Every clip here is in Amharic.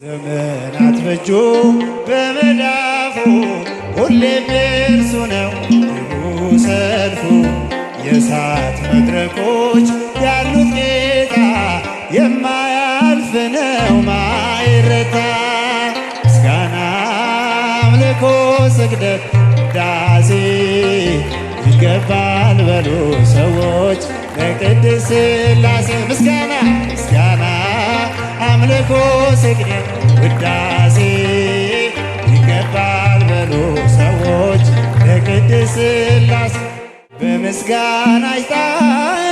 ዘመናት በእጁ በመዳፉ ሁሌም የእርሱ ነው ድሉ ሰልፉ። የእሳት መድረኮች ያሉት ጌታ የማያልፍ ነው ማይረታ። ምስጋና አምልኮ ስግደት ውዳሴ ይገባል በሉ ሰዎች ለቅድስት ሥላሴ። ምስጋና ምስጋና አምልኮ ስግደት ውዳሴ ይገባል በሉ ሰዎች ለቅድስት ሥላሴ። በምስጋና ይጣል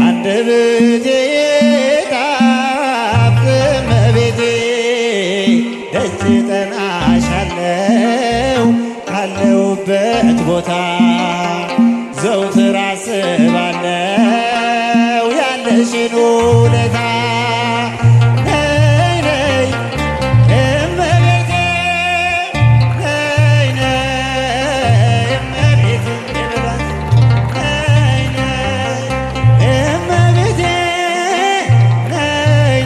አንደበቴ ይጣፍጥ እመቤቴ፣ ደጅ እጠናሻለሁ ካለሁበት ቦታ ዘውትር አስባለሁ ያለሽን ውለታ። ነይ ነይ እመቤቴ ነይ ነይ እመቤቴ ነይ ነይ እመቤቴ ነይ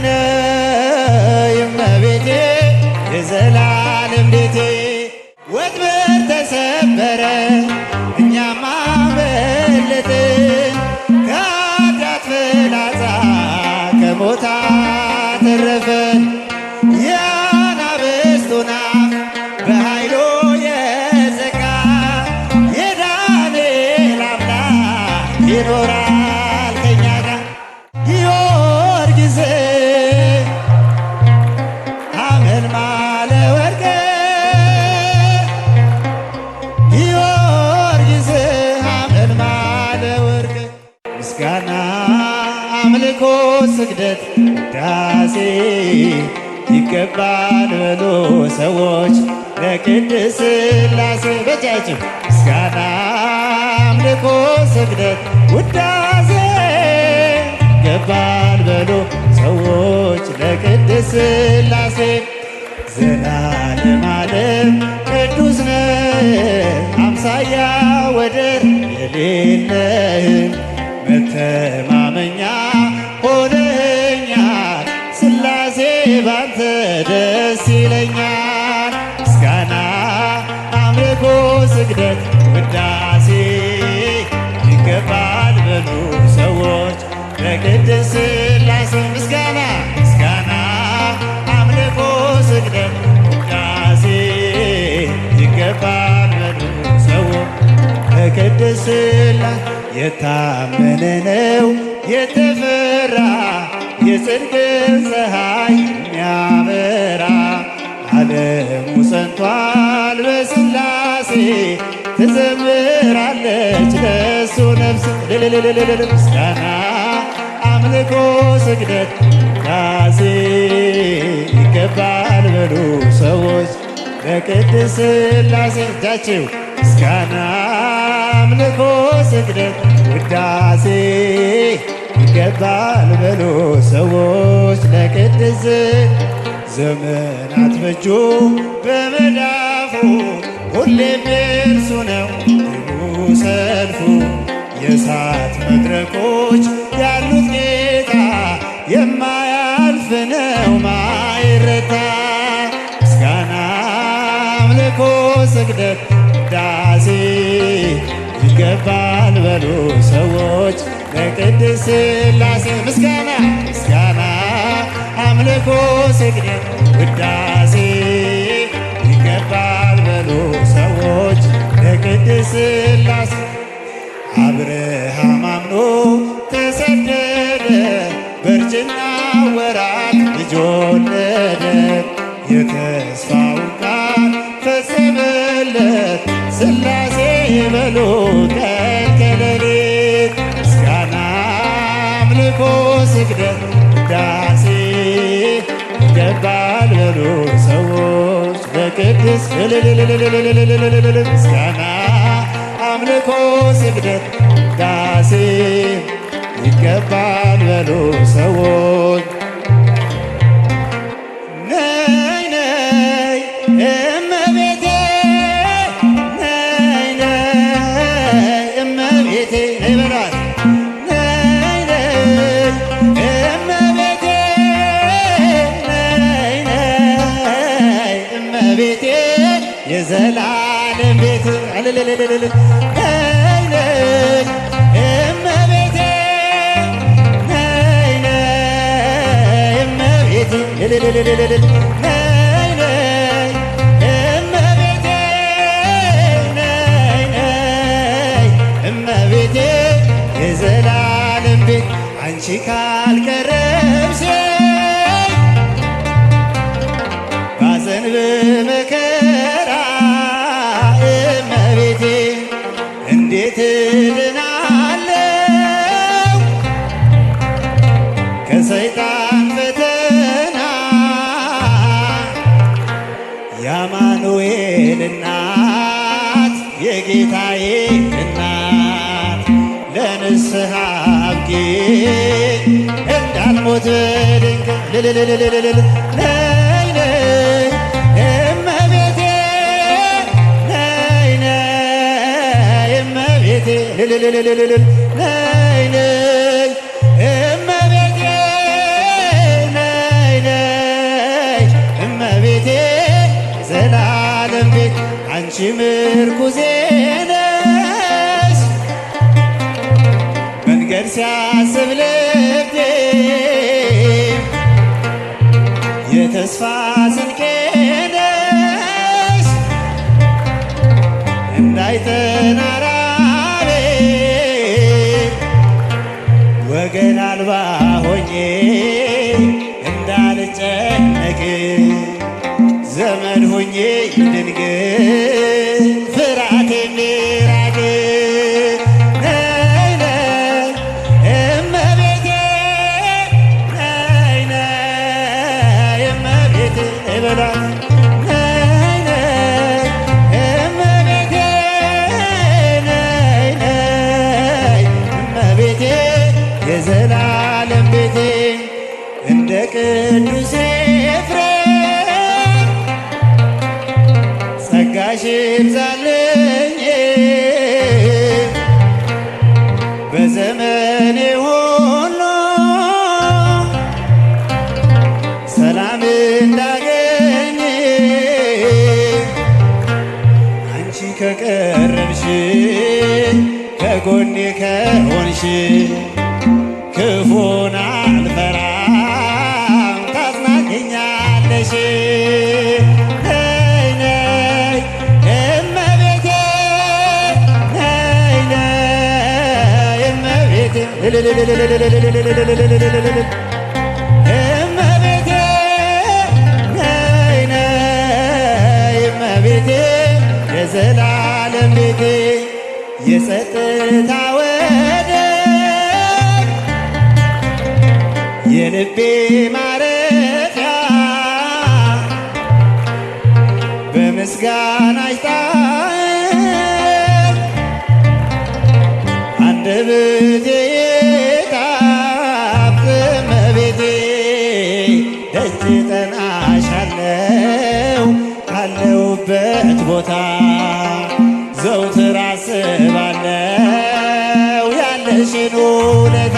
ነይ እመቤቴ የዘላለም ቤቴ። ወጥመድ ተሰበረ እኛም አመለጥን ከኃጢአት ፍላጻ ከሞት አተረፈን። የአናብስቱን አፍ በኃይሉ የዘጋ የዳንኤል አምላክ ይኖራል ከእኛ ጋር። ጊዮርጊስ ሐመልማለ ወርቅ ጊዮርጊስ ሐመልማለ ወርቅ። ምስጋና አምልኮ ስግደት ውዳሴ ይገባል በሉ ሰዎች ለቅድስት ሥላሴ። በጃችሁ ምስጋና አምልኮ ስግደት ውዳሴ ይገባል በሉ ሰዎች ለቅድስት ሥላሴ። ዘላለም ዓለም ቅዱስ ነህ አምሳያ ወደር የሌለህ መተማመኛ ሆነኛል ሥላሴ ባንተ ደስ ይለኛል። ምስጋና አምልኮ ስግደት ውዳሴ ይገባል በሉ ሰዎች ለቅድስት ሥላሴ። ምስጋና ምስጋና አምልኮ ስግደት ውዳሴ ይገባል በሉ ሰዎች ለቅድስት ሥላሴ። የታመነ ነው የተፈራ የጽድቅን ፀሐይ የሚያበራ ዓለሙ ጸንቷል በሥላሴ ትዘምራለች ለእሱ ነፍስ። ምስጋና አምልኮ ስግደት ውዳሴ ይገባል በሉ ሰዎች ለቅድስት ሥላሴ። እጃችሁ ምስጋና አምልኮ ስግደት ውዳሴ ይገባል በሉ ሰዎች ለቅድስት። ዘመናት በእጁ በመዳፉ ሁሌም የእርሱ ነው ድሉ ሰልፉ። የእሳት መድረኮች ያሉት ጌታ የማያልፍ ነው ማይረታ። ምስጋና አምልኮ ስግደት ውዳሴ ይገባል በሉ ሰዎች ለቅድስት ሥላሴ። ምስጋና ምስጋና አምልኮ ስግደት ውዳሴ ይገባል በሉ ሰዎች ለቅድስት ሥላሴ። አብርሃም አምኖ ተሰደደ በእርጅና ወራት ልጅ ወለደ። የተስፋውን ቃል ፈጸመለት ሥላሴ በሉ ቀን ከሌሊት። ምስጋና አምልኮ ስግደት ውዳሴ ይገባል በሉ ሰዎች ለቅድስት። ምስጋና አምልኮ ስግደት ውዳሴ ይገባል በሉ ሰዎች። ነይ ነይ እመቤቴ ነይ ነይ እመቤቴ ነይ በሏት። ነይ ነይ እመቤቴ የዘላለም ቤት ነይ ነይ እመቤቴ ነይ ነይ እመቤቴ ነይ ነይ እመቤቴ ነይ ነይ እመቤቴ የዘላለም ቤት አንቺ ካልቀረብሽ ባዘን በመከራ እመቤቴ እንዴት እድናለሁ ከሰይጣን ፈተና የአማኑኤል እናት የጌታዬ እናት ለንስሐ አብቂኝ እንዳልሞት በድንገት ነይ ነይ እመቤቴ ነይ ነይ እመቤቴ ነይ ነይ እመቤቴ ነይ ነይ እመቤቴ ዘላለም ቤት አንቺ ምርኩዜ ነሽ መንገድ ሲያስብ ልቤ የተስፋ ስንቄ ነሽ እንዳይጠና ራቤ ወገን አልባ ሆኜ እንዳልጨነቅ ዘመን ሆኜ ድንግል ፍርሃት የሚራቅ ነይ ነይ እመቤቴ ነይ ነይ እመቤቴ በሏት ነይ ነይ እመቤቴ ነይ ነይ እመቤቴ የዘላለም ቤቴ እንደ ቅዱስ ኤፍሬም ጸጋሽ ይብዛልኝ በዘመኔ ሁሉ ሰላም እንዳገኝ አንቺ ከቀረብሽ ከጎኔ ከሆንሽ ክፉን አልፈራም ታጽናኛለሽ ነይ ነይ እመቤቴ ነይ ነይ እመቤቴ እመቤቴ ነይ ነይ እመቤቴ የዘላለም ቤቴ የጸጥታ ወደብ የልቤ ማረፊያ በምስጋናሽ ጣዕም አንደበቴ ይጣፍጥ እመቤቴ ደጅ እጠናሻለሁ ካለሁበት ቦታ ዘውትር አስባለሁ ያለሽን ውለታ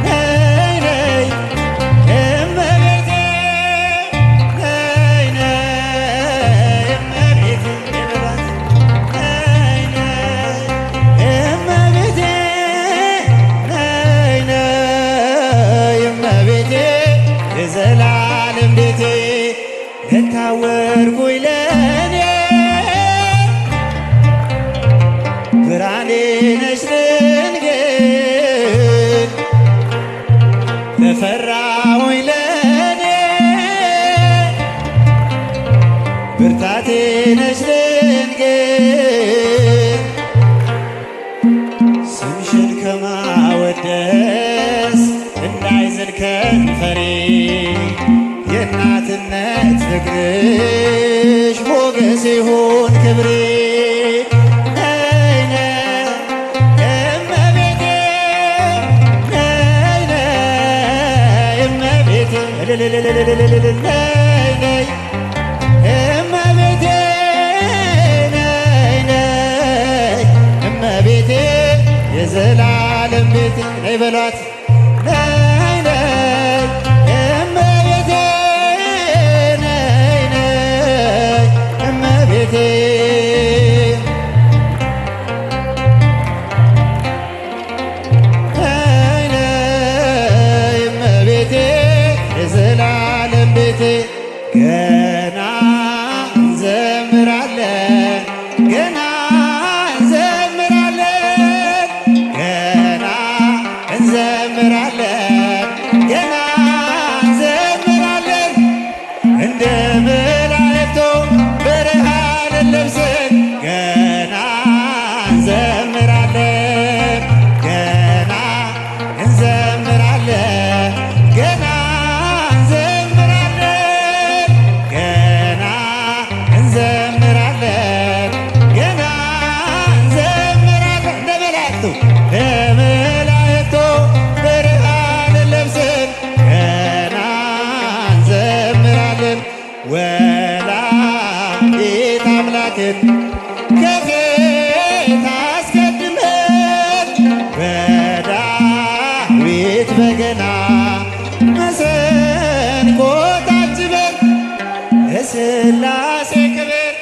ነይ ነይ እመቤቴ ነይ ነይ እመቤቴ ነይ ነይ እመቤቴ ነይ ነይ እመቤቴ የዘላለም ቤቴ ለታወርኩኝ ለኔ ብርሃኔ ነሽ ድንግል ለፈራሁኝ ለኔ ብርታቴ ነሽ ድንግል ስምሽን ከማወደስ እንዳይዝል ከንፈሬ የእናትነት ፍቅርሽ ሞገስ ይሁን ክብሬ ነይ ነይ እመቤቴ ነይ ነይ እመቤቴ ነይ ነይ እመቤቴ ነይ ነይ እመቤቴ የዘላለም ቤቴ ነይ በሏት ነይ ነይ እመቤቴ ነይ ነይ ቤቴ ገና እንዘምራለን ገና እንዘምራለን ገና እንዘምራለን ገና እንዘምራለን እንደ መላእክቱ ብርሃንን ለብሰን ገና እንዘምራለን ገና እንዘምራለን ገና እንዘምራለን ገና እንዘምራለን ገና እንዘምራለን እንደ መላእክቱ ብርሃንን ለብሰን ገና እንዘምራለን ወላዲተ አምላክን ከፊት አስቀድመን በዳዊት በገና መሰንቆ ታጅበን ለሥላሴ ክብር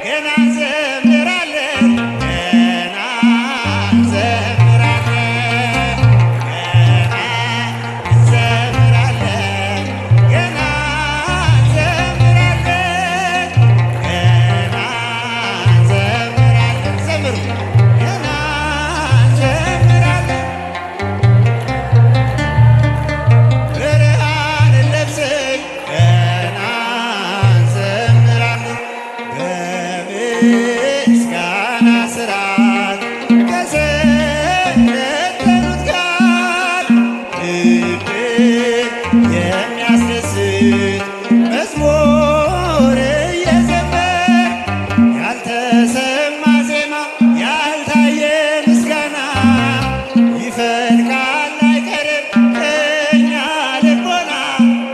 ገና እንዘምራለን ገና እንዘምራለን ገና እንዘምራለን ገና እንዘምራለን ገና እንዘምራለን ዘምሩ ገና እንዘምራለን ብርሃንን ለብሰን ገና እንዘምራለን በምስጋና ሥርዓት ከሰለጠኑት ጋር ልብን የሚያስደስት መዝሙር እየዘመርን ያልተሰማ ዜማ ያልታየ ምስጋና ይፈልቃል አይቀርም ከእኛ ልቦና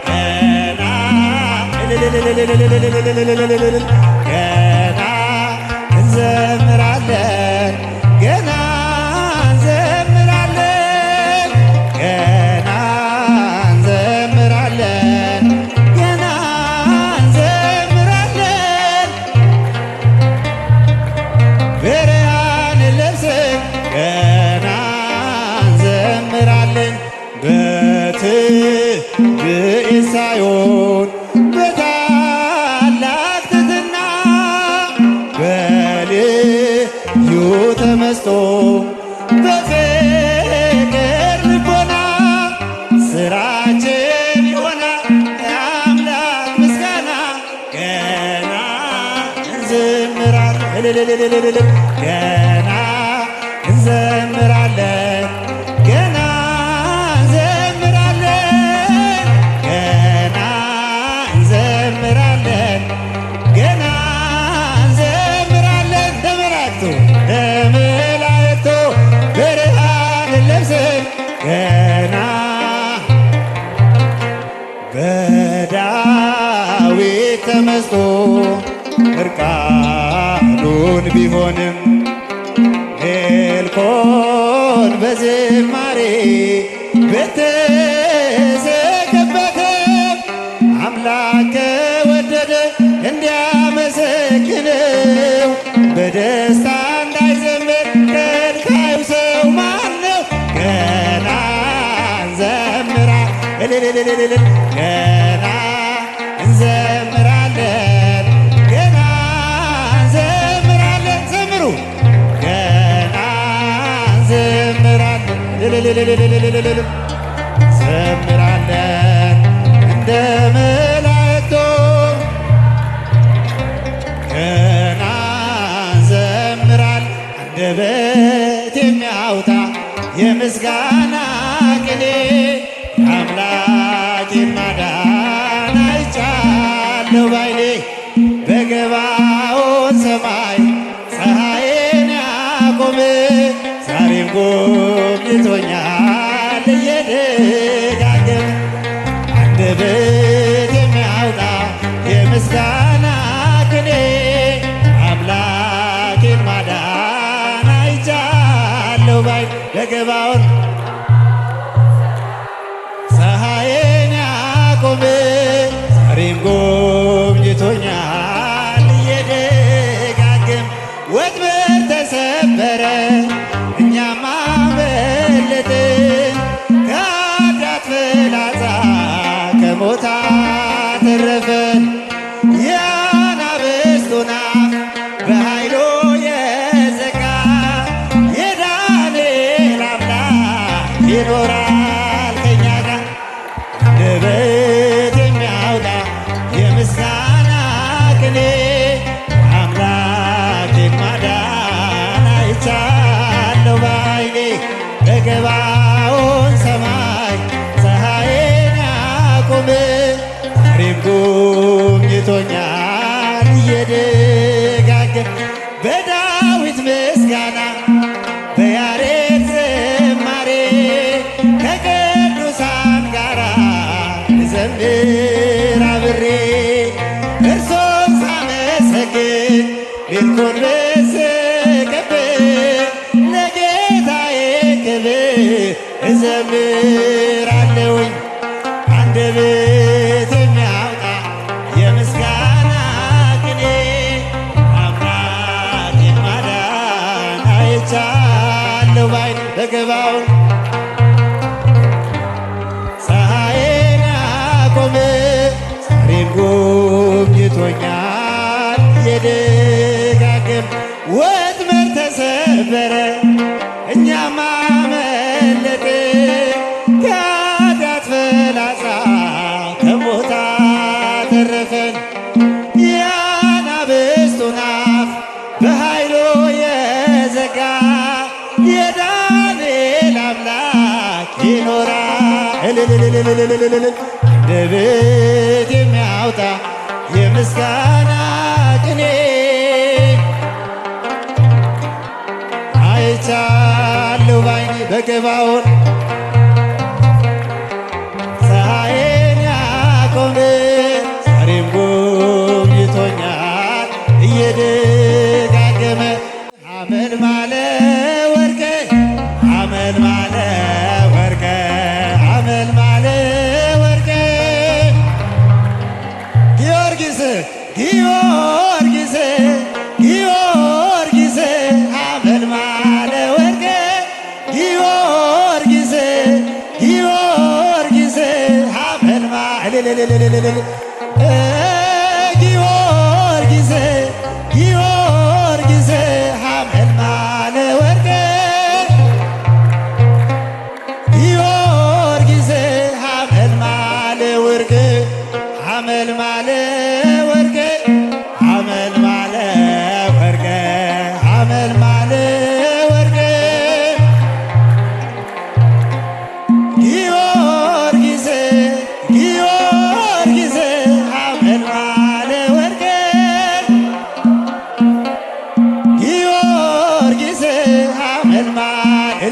ገና ገና እንዘምራለን ገና እንዘምራለን ገና እንዘምራለን ገና እንዘምራለን ብርሃንን ለብሰን ገና እንዘምራለን በትዕቢት ሳይሆን በታላቅ ትሕትና በልዩ ተመስጦ በፍቅር ልቦና ስራችን ይሆናል የአምላክ ምስጋና ገና እንዘምራለን ገና እንዘምራለን ገና እንዘምራለን ገና እንዘምራለን ገና እንዘምራለን ለመላእክቱ ብርሃንን ለብሰን ገና በዳዊት ተመስጦ እርቃኑን ቢሆንም ሜልኮል በዝማሬ በተዘገበተ አምላክ ከወደደ እንዲያመሰግነው በደስታ እንዳይዘምር ከልካዩ ሰው ማነው? ገና እንዘምራለን ገና እንዘምራለን ገና እንዘምራለን ዘምሩ ገና እንዘምራለን ዘምራለን እንደ መላእክቱ ገና እንዘምራለን አንደበት የሚያወጣ የምስጋና ቅኔ አምላኬን ማዳን አይቻለሁ ባይኔ በገባኦን ሰማይ ፀሐይን ያቆመ ዛሬም ጎብኝቶኛል እየደጋገመ አንደበት የሚያወጣ የምስጋና ቅኔ አምላኬን ማዳን አይቻለሁ ባይኔ በገባኦን ፀሐይን ያቆመ ዛሬም ጎብኝቶኛል እየደጋገመ ወጥመድ ተሰበረ እኛም አመለጥን ከኃጢአት ፍላጻ ከሞት አተረፍን ያቆመ ዛሬም ጎብኝቶኛል እየደጋገመ በዳዊት ምስጋና በያሬድ ዝማሬ ከቅዱሳን ጋራ ዘምር አብሬ እርሶን ሳመሰግን ሌልኮን ብስቅብን ለጌታዬ ክብር እዘምራለሁኝ አንደበት የሚያወጣ የምስጋና ቅኔ አምላኬን ማዳን አይቻለሁ ባይኔ በገባውን ፀሐይን ያቆመ ዛሬም ጎብኝቶኛል የደጋገም ወጥመድ ተሰበረ እኛም አመለጥን ከኃጢአት ፍላጻ ከሞት አተረፈን የአናብስቱን አፍ በኃይሉ የዘጋ የዳንኤል አምላክ ይኖራል አንደበት የሚያወጣ የምስጋና ቅኔ አይቻለሁ ባይኔ በገባውን ፀሐይን ያቆመ ዛሬም ጎብኝቶኛል እየደጋገመ አመልማለ ወርቀ አመልማለ ወርቀ አመልማለ ወርቀ ጊዮርጊስ ጊዮርጊስ ጊዮርጊስ አመልማለ ወርቀ ጊዮርጊስ ጊዮርጊስ አመልማለ ጊዮርጊስ ጊዮርጊስ አመልማለ ወርቀ ጊዮርጊስ አመልማለ ወርቀ አመልማለ ወርቀ አመልማለ ወርቀ አመልማለ ወርቀ ጊዮርጊስ ጊዮርጊስ አመልማለ ወርቀ ጊዮርጊስ አመልማለ